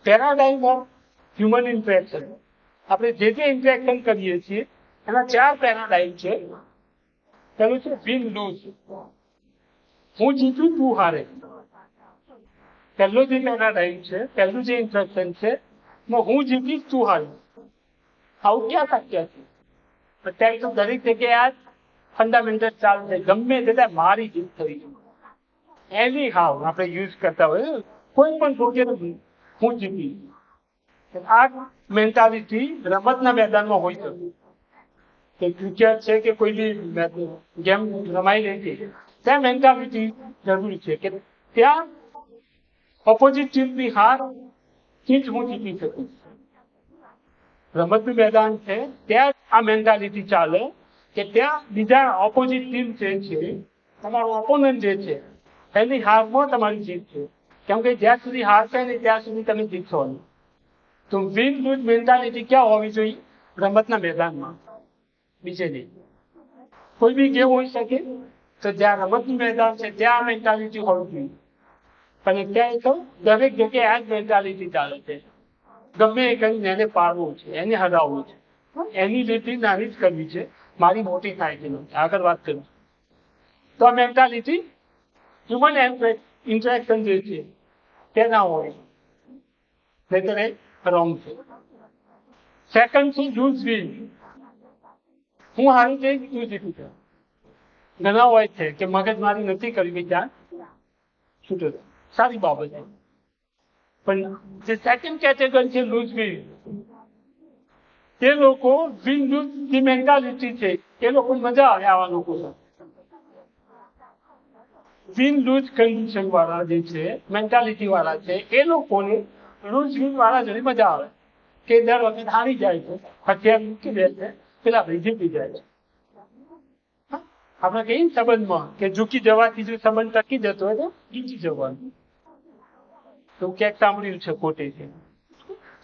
Paradigm of human interaction. આપણે જે interaction કરીએ છીએ એના 4 પેરાડાઇમ છે. પેલું છે વિન લૂઝ, હું જીતું તું હારે. પહેલો જે પેરાડાઇમ છે, પહેલું જે ઇન્ટરેક્શન છે એમાં હું જીતીશ તું હારીશ. આવું ક્યાં શક્ય છે? અત્યારે તો દરેક જગ્યાએ આ ફંડામેન્ટલ ચાલુ છે. ગમે તે મારી જીત થવી જોઈએ. એની હાવ આપણે યુઝ કરતા હોય, કોઈ પણ ભોગે હું જીતી. આ મેન્ટાલિટી રમતના મેદાનમાં હોય શકે. કે ક્રિકેટ છે કે કોઈ બી ગેમ રમાઈ રહી છે, ત્યાં મેન્ટાલિટી જરૂરી છે કે ત્યાં ઓપોઝિટ ટીમની હાર થી જ હું જીતી શકીશ. રમતનું મેદાન છે ત્યાં આ મેન્ટાલિટી ચાલે કે ત્યાં બીજા ઓપોઝિટ ટીમ જે છે, તમારો ઓપોનન્ટ જે છે, એની હારમાં તમારી જીત છે. કેમ કે જ્યાં સુધી હાર છે ને ત્યાં સુધી તમે જીતશો નહીં. તો વિન લૂઝ મેન્ટાલિટી ક્યાં હોવી જોઈએ? રમતના મેદાનમાં, બીજે નહીં. કોઈ બી ગેમ હોઈ શકે તો જ્યાં રમતનું મેદાન છે ત્યાં આ મેન્ટાલિટી હોવી જોઈએ. અને ત્યાં તો દરેક જગ્યાએ આ જ મેન્ટાલિટી ચાલે છે. ગમે એ કરીને એને પાડવું છે, એને હરાવવું છે, એની લીટી નાની જ કરવી છે, મારી મોટી થાય છે. આગળ વાત કરું તો આ મેન્ટાલિટી હ્યુમન ઇન્ટરેક્શન જે છે તે ના હોય, નહીતર એ રોંગ છે. સેકન્ડ છે લૂઝ વિન, હું હારી જઈશ તું જીતી છે. ઘણા હોય છે કે મગજમારી નથી કરવી, ત્યાં છૂટો સારી બાબત છે. પણ જે સેકન્ડ કેટેગરી છે લૂઝ વિન, તે લોકો વિન લૂઝ ની મેન્ટાલિટી છે, એ લોકો મજા આવે આવા લોકો છે. વિન લૂઝ કન્ડિશન વાળા જે છે, મેન્ટાલિટી વાળા છે, એ લોકોને લૂઝ વિન વાળા જોડે મજા આવે કે દર વખત હારી જાય છે, હથિયાર મૂકી દે છે, પેલા ભાઈ જીતી જાય છે. આપણે કહીએ સંબંધમાં કે ઝૂકી જવાથી જો સંબંધ ટકી જતો હોય તો જીતી જવાનું. તો ક્યાંક સાંભળ્યું છે ખોટે છે.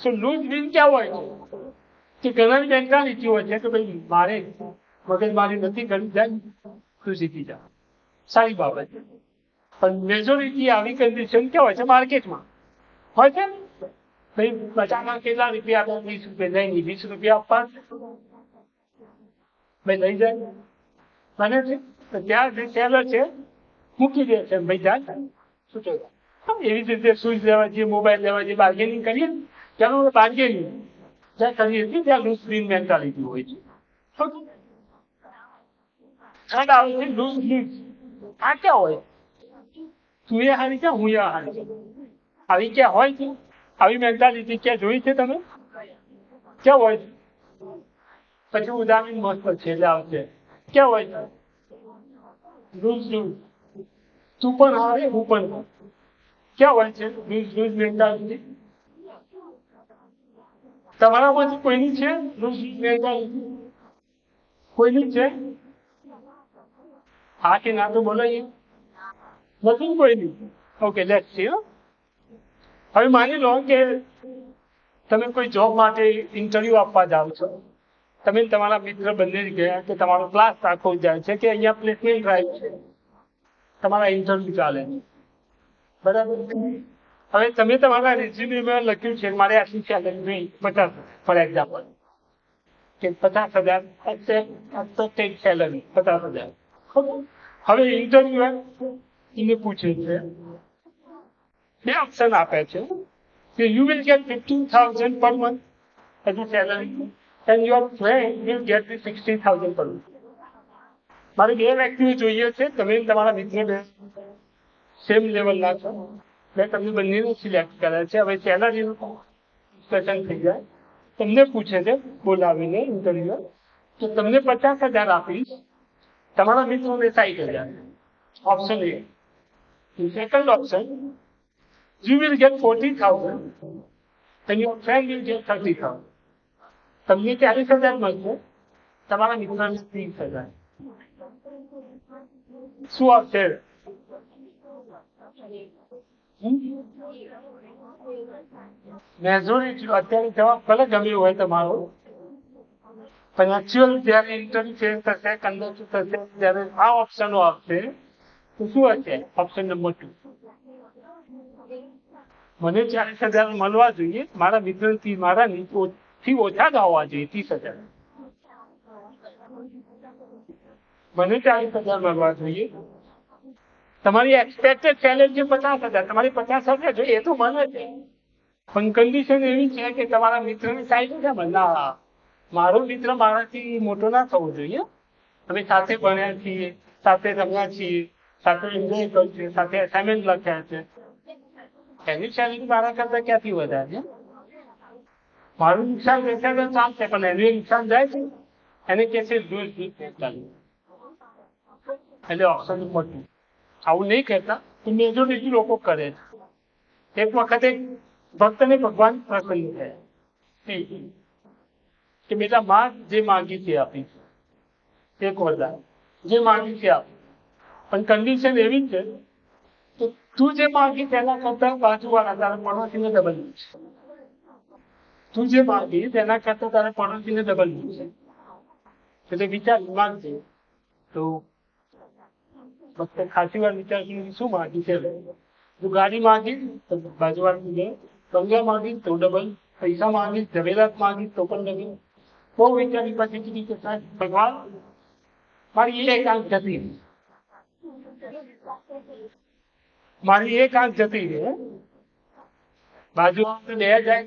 સો લૂઝ વિન ક્યાં હોય છે કે ઘણાની મેન્ટાલિટી હોય છે કે ભાઈ મારે મગજમારી નથી કરી, જાય તું જીતી જા, સારી બાબત છે. પણ મેજોરિટી આવી કન્ડિશન ક્યાં હોય છે? માર્કેટમાં હોય છે ને, ભાઈ બજારમાં કેટલા રૂપિયા આપે? 20 રૂપિયા લઈ 20 રૂપિયા આપવા, ભાઈ લઈ જાય બને છે. તો ત્યાં જે સેલર છે મૂકી દે છે, ભાઈ જાય છૂટો. એવી જ રીતે શૂઝ લેવા જઈએ, મોબાઈલ લેવા જઈએ, બાર્ગેનિંગ કરીએ, ત્યાં બાર્ગેનિંગ જ્યાં કરીએ છીએ ત્યાં લૂઝ વિન મેન્ટાલિટી હોય છે. આવે છે લૂઝ લૂઝ. આ ક્યાં હોય? તું એ હારી છે, હું એ હારી છે, આવી ક્યાં હોય છે? આવી મેન્ટાલિટી ક્યાં જોઈ છે તમે? ક્યાં હોય છે? પછી ઉદાહરણ મસ્ત છે એટલે આવશે. ક્યાં હોય છે? લૂઝ લૂઝ, તું પણ હારે હું પણ હારે. ક્યાં હોય છે લૂઝ લૂઝ મેન્ટાલિટી? તમારામાંથી કોઈની છે લૂઝ લૂઝ મેન્ટાલિટી? કોઈની છે? હા કે ના તો બોલો. નથી કોઈની? Okay, let's see. હવે માની લો કે તમે કોઈ જોબ માટે ઇન્ટરવ્યુ આપવા જાઓ છો. તમે તમારા મિત્ર બંને જ ગયા કે તમારો ક્લાસ આખો જાય છે કે અહીંયા પ્લેસમેન્ટ ડ્રાઈવ છે, તમારા ઇન્ટરવ્યુ ચાલે છે, બરાબર? હવે તમે તમારા રિઝ્યુમમાં લખ્યું છે મારે આટલી સેલેરી 50, ફોર એક્ઝામ્પલ, કે 50,000 એક્સપેક્ટેડ સેલરી 50,000. હવે ઇન્ટરવ્યુ એને પૂછે છે, બે ઓપ્શન આપે છે કે you will get 15,000 per month as a salary and your friend will get the 60,000 per month. મારે બે વ્યક્તિઓ જોઈએ છે, તમે તમારા મિત્ર બે સેમ લેવલના છો, મેં તમને બંનેને સિલેક્ટ કર્યા છે. હવે સેલરીનું ડિસ્કશન થઈ જાય, તમને પૂછે છે બોલાવીને ઇન્ટરવ્યુ તો તમને 50,000 આપીશ, તમારા મિત્રોને 60,000. Option A. Second option, you will get 40,000 and your friend will get 30,000. તમને 40,000 મળશે, તમારા મિત્રને 30,000. શું આવશે? મેજોરિટી અત્યારે જવાબ ભલે ગમ્યો હોય તમારો, પણ એકચ્યુઅલ જયારે ઇન્ટરવ્યુ ફેસ થશે, કન્ડક્ટ થશે, ત્યારે આ ઓપ્શનો આવશે તો શું હશે? Option number 2. મને 40,000 મળવા જોઈએ, મારા મિત્રથી થી ઓછા જ હોવા જોઈએ 30,000. મને 40,000 મળવા જોઈએ. તમારી એક્સપેક્ટેડ સેલેરી 50,000, તમારી 50,000 જોઈએ એ તો મને છે, પણ કન્ડિશન એવી છે કે તમારા મિત્રની સાઈડ છે. ના, મારો મિત્ર મારાથી મોટો ના થવો જોઈએ. અમે સાથે ભણ્યા છીએ, સાથે રમ્યા છીએ, સાથે એન્જોય કર્યું છે, સાથે અસાઇનમેન્ટ લખ્યા છે. એની સેલેરી મારા કરતા ક્યાંથી વધારે? મારું નુકસાન રહેશે તો ચાલશે, પણ એનું નુકસાન જાય છે એને કે છે એટલે ઓપ્શન મોટું. આવું નહીં કહેતા, મેજોરિટી લોકો કરે છે. એક વખતે ભક્તને ભગવાન પ્રસન્ન થયા કે બેટા માં જે માંગી છે આપી, એક વરદાન જે માંગી છે આપી, પણ કન્ડિશન એવી છે કે તું જે માંગી તેના કરતા બાજુવાળા તારા પડોશીને ડબલ છે. તું જે માંગી તેના કરતા તારા પડોશીને ડબલ છે. એટલે વિચાર માંગજે. તો ભક્ત ખાસી વાર વિચાર શું માંગી છે. તું ગાડી માંગી તો બાજુવાળા લે, બંગલા માંગી તો ડબલ, પૈસા માંગી, જવેરાત માંગી તો પણ ડબલ. બહુ વિચારી પછી કીધી કે સાહેબ ભગવાન મારી એક આંખ જતી રહી, મારી એક આંખ જતી રહે, બાજુ તો બે જાય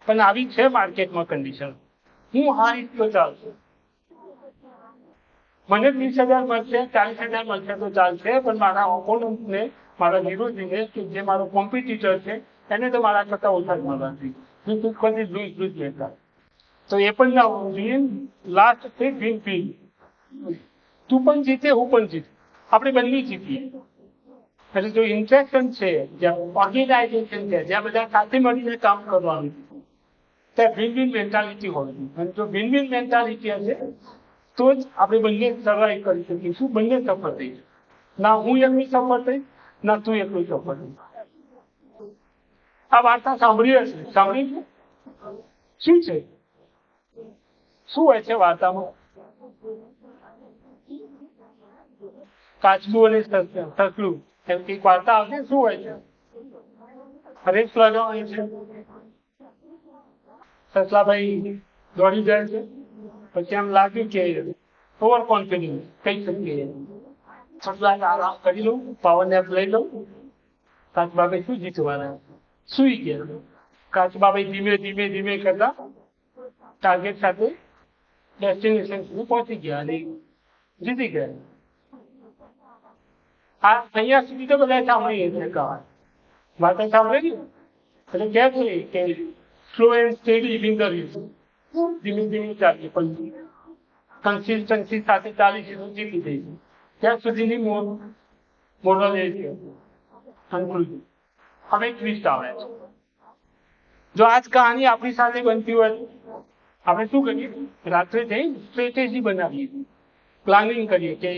પણ આવી છે માર્કેટમાં કન્ડિશન. હું હારીશ તો ચાલશે, મને 30,000 મળશે, 40,000 મળશે તો ચાલશે, પણ મારા ઓપોનન્ટને, મારા વિરોધીને, જે મારો કોમ્પિટિટર છે એને તો મારા કરતા ઓછા જ મળવા જોઈએ. તો એ પણ ના હોવું જોઈએ. લાસ્ટ છે વિન વિન. તું પણ જીતે, હું પણ જીતે, આપણે બંને જીતીએ. એટલે જો ઇન્ટરેક્શન છે, જ્યાં ઓર્ગેનાઇઝેશન છે, જ્યાં બધા સાથે મળીને કામ કરવાનું, ત્યાં વિન વિન મેન્ટાલિટી હોવી. અને જો વિન વિન મેન્ટાલિટી હશે તો જ આપણે બંને સર્વાઈવ કરી શકીશું, બંને સફળ થઈશું. ના હું એકલું સફળ થઈશ, ના તું એકલું સફળ થઈશ. આ વાર્તા સાંભળી હશે, સાંભળી છે? શું છે? શું હોય છે વાર્તામાં? કાચબું અને સસલું એમ કઈક વાર્તા આવશે. શું હોય છે? રેસ લગાવવાની છે. સસલાભાઈ દોડી જાય છે, પછી એમ લાગ્યું કે ઓવર કોન્ફિડન્સ કહી શકીએ, સસલા આરામ કરી લઉં, પાવર નેપ લઈ લઉં. કાચબાભાઈ શું જીતવાના? સુઈ ગયા. કાચબાભાઈ ધીમે ધીમે ધીમે કરતા ટાર્ગેટ સાથે ડેસ્ટિનેશન સુધી પહોંચી ગયા અને જીતી ગયા. આ અહીંયા સુધી તો બધા સાંભળી છે વાર્તા સાંભળેલી. એટલે કે છે કે slow and steady win the race. ધીમે ધીમે ચાલીએ પણ કન્સિસ્ટન્સી સાથે ચાલીશું તો જીતી જઈશું. ત્યાં સુધીની મોરલ એ છે. કન્ક્લુઝન. હવે ટ્વિસ્ટ આવે છે. જો આ જ કહાની આપણી સાથે બનતી હોય આપણે શું કરીએ? રાત્રે જઈ સ્ટ્રેટેજી બનાવીએ, પ્લાનિંગ કરીએ કે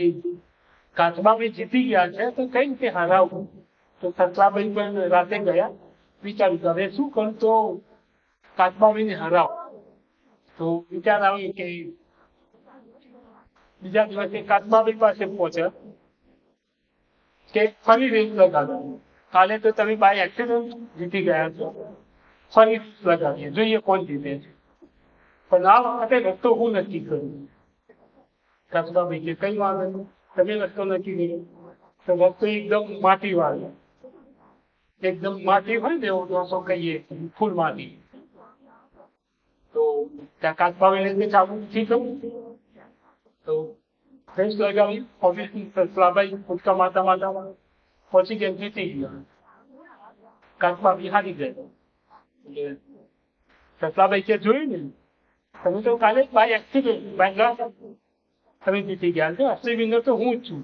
કાચબાભાઈ જીતી ગયા છે તો કઈ રીતે હરાવવું. તો સસલાભાઈ પણ રાતે ગયા, વિચાર્યું હવે શું કરું તો કાચબાભાઈને હરાવ. તો વિચાર આવ્યો કે બીજા દિવસે કાચબાભાઈ પાસે પહોંચ્યા કે ફરી રેસ લગાડો. કાલે તો તમે બાય એક્સિડન્ટ જીતી ગયા છો, ફરી રેસ લગાવીએ, જોઈએ કોણ જીતે છે. પણ આ વખતે રસ્તો હું નક્કી કરું. કાચબાભાઈ કે કઈ વાંધો નહીં, તમે રસ્તો નક્કી કર્યો. તો રસ્તો એકદમ માટી વાળો, એકદમ માટી હોય ને એવો રસ્તો કહીએ, ફૂલ માટી. તો ત્યાં કાચબાભાઈને ચાલુ શીખવું. તો રેસ લગાવી, ઓબ્વિયસલી સસલાભાઈ કૂદકા મારતા મારતા પહોંચી ગયા, જીતી ગયા. કાચબાભાઈ હારી ગયા. સસલાભાઈ કે જોયું ને, તમે તો કાલે બાય એક્સિડન્ટ, બાય લક તમે જીતી ગયા છો, અસલી વિનર તો હું જ છું.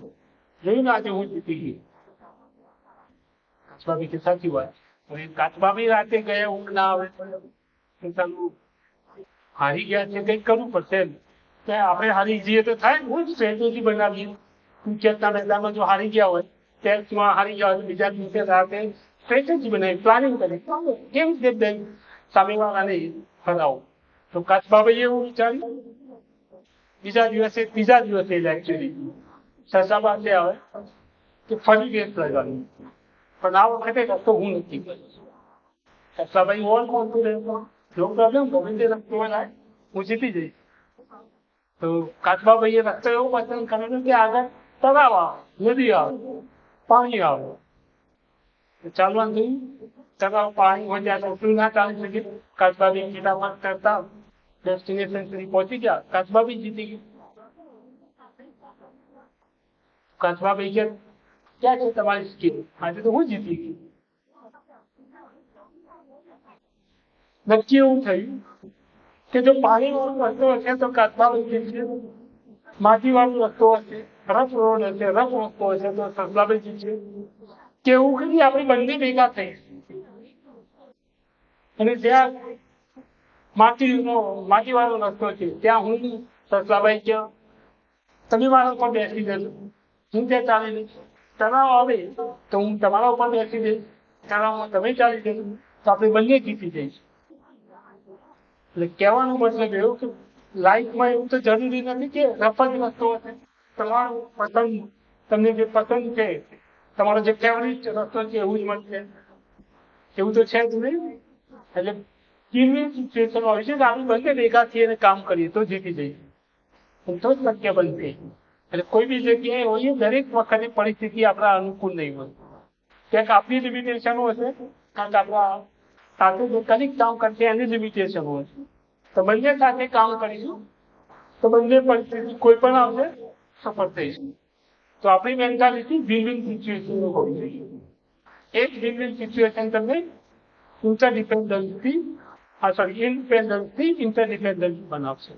જોયું ને આજે હું જીતી ગઈ. કાચબાભાઈ કે સાચી વાત. હવે કાચબાભાઈ રાતે ગયા, ઊંઘ ના આવે, હારી ગયા છે, કંઈક કરવું પડશે. આપણે હારી જઈએ તો થાય, હું સ્ટ્રેટેજી બનાવીએ. ક્રિકેટના મેદાનમાં જો હારી ગયા હોય, ટેસ્ટમાં હારી ગયા હોય, બીજા દિવસે રાતે સ્ટ્રેટેજી બનાવી, પ્લાનિંગ કરી કેમ રીતે સામેવાળાને હરાવો. તો કાચબાભાઈએ એવું વિચાર્યું. ત્રીજા દિવસે એકચ્યુઅલી સસા પાસે આવે કે ફરી રેસ લગાવી, પણ આ વખતે રસ્તો હું નક્કી કરીશ. સસાભાઈ ઓલ કોન્ફિડન્સ, જો પ્રોબ્લેમ ગમે તે રસ્તો હોય હું જીતી જઈશ. તો કાચબાભાઈએ રસ્તો એવો પસંદ કરેલો કે આગળ તળાવ આવે, નદી આવે, પાણી આવે. ચાલવાનું થયું, તળાવ પાણી હોય ત્યાં એટલું ના ચાલી શકે. કાચબાભાઈ ફટાફટ તરતા ડેસ્ટિનેશન સુધી પહોંચી ગયા. કાચબાભાઈ જીતી ગઈ. કાચબાભાઈ કે ક્યાં છે તમારી સ્કીલ? આજે તો હું જીતી ગઈ. નક્કી એવું થયું કે જો પાણી વાળો રસ્તો હશે તો કાચબાભાઈ જીતશે, માટી વાળો રસ્તો હશે, રફ રોડ હશે, રફ રસ્તો હશે તો સસલાભાઈ જીતશે. કે એવું કરી આપણે બંને ભેગા થઈ અને જ્યાં માટી વાળો રસ્તો છે ત્યાં હું સસલાભાઈ કે તમે મારા ઉપર બેસી જશો, હું ત્યાં ચાલી લઈશ. તણાવ આવે તો હું તમારા ઉપર બેસી જઈશ, તણાવમાં તમે ચાલી જશો, તો આપણે બંને જીતી જઈશું. એટલે કહેવાનો મતલબ એવું કે લાઈફમાં એવું તો જરૂરી નથી કે રફ જ રસ્તો હશે. તમારો પસંદ, તમને જે પસંદ છે, તમારો જે ફેવરિટ રસ્તો છે એવું જ મળશે, એવું તો છે જ નહીં. એટલે કિલવિન સિચ્યુએશન હોય છે કે આપણે બંને ભેગા થઈએ અને કામ કરીએ તો જીતી જઈએ, તો જ શક્ય બનશે. એટલે કોઈ બી જગ્યાએ હોઈએ દરેક વખતે પરિસ્થિતિ આપણા અનુકૂળ નહીં હોય. ક્યાંક આપણી લિમિટેશનો હશે, કાંઈક આપણા સાથે જે કલિક કામ કરશે એની લિમિટેશન હોય. તો બંને સાથે કામ કરીશું તો બંને પરિસ્થિતિ કોઈ પણ આવશે સફળ થઈશું. તો આપણી મેન્ટાલિટી વિન વિન સિચ્યુએશન હોવી જોઈએ. એક વિન વિન સિચ્યુએશન તમને ઇન્ટરડિપેન્ડન્સથી ઇન્ટરડિપેન્ડન્સ બનાવશે.